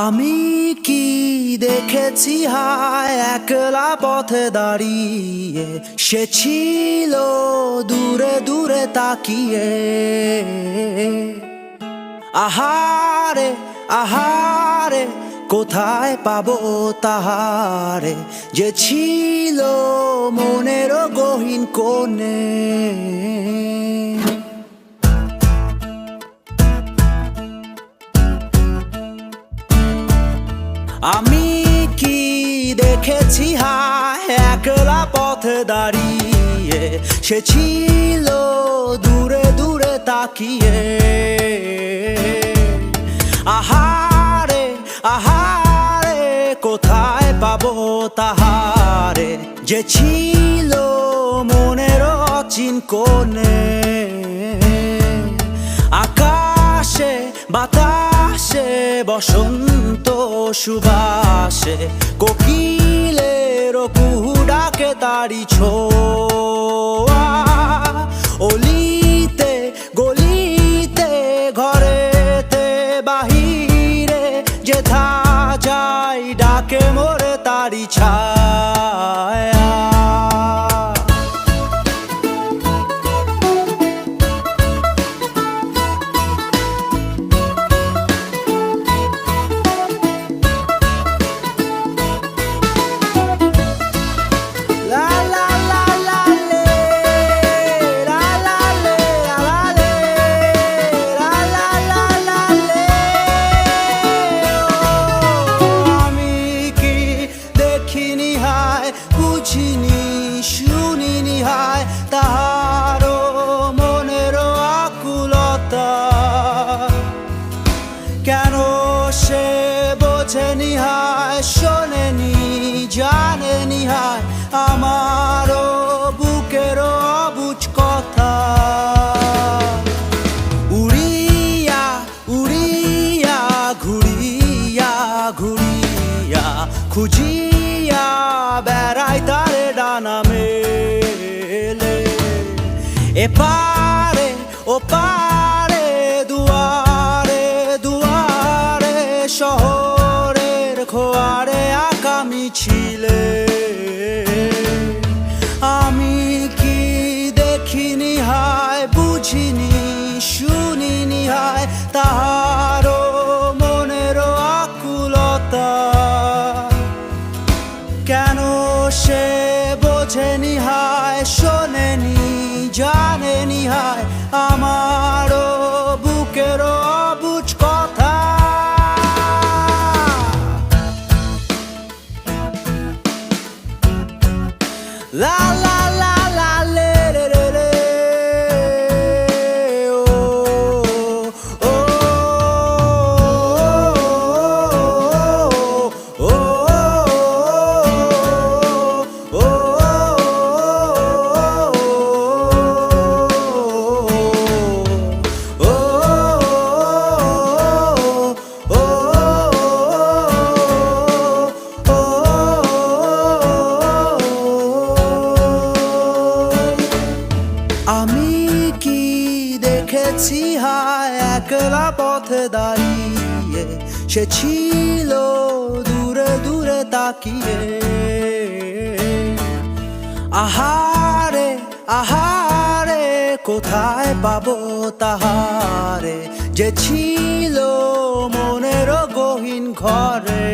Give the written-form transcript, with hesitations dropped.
আমি কি দেখেছি হায় একলা পথে দাঁড়িয়ে, সে ছিল দূরে দূরে তাকিয়ে। আহারে আহারে কোথায় পাবো তাহারে, যে ছিল মনের গহীন কোণে। আমি কি দেখেছি হায় একলা পথে দাঁড়িয়ে, সে ছিল দূরে দূরে তাকিয়ে। আহারে আহারে কোথায় পাবো তাহারে, যে ছিল মনের অচিন কোণে। আকাশে বাতাসে বসন্ত সুবাসে, কোকিলের কুহু ডাকে তারি ছোঁয়া। অলিতে গলিতে ঘরেতে বাহিরে, যেথা যাই ডাকে মোরে তারি ছায়া। বুঝিনি শুনিনি হায় তাহারও মনের আকুলতা, কেন সে বোঝেনি হায় শোনেনি জানেনি হায় আমারও বুকের অবুঝ কথা। উড়িয়া উড়িয়া ঘুরিয়া ঘুরিয়া খুঁজিয়া বেড়াই তারে ডানা মেলে। এপারে ওপারে দুয়ারে দুয়ারে, শহরের খোয়ারে আঁকা মিছিলে। আমি কি দেখিনি হায় বুঝিনি শুনিনি হায় তাহারও মনের আকুলতা, কেন সে বোঝেনি হায় শোনেনি জানেনি হায় আমারও বুকের অবুঝ কথা। লা লা লা লা লে রে রে রে, ও ও ও আমি কি দেখেছি হায় একলা পথে দাঁড়িয়ে, সে ছিল দূরে দূরে তাকিয়ে। আহারে আহারে কোথায় পাবো তাহারে, যে ছিল মনের গহীন ঘরে।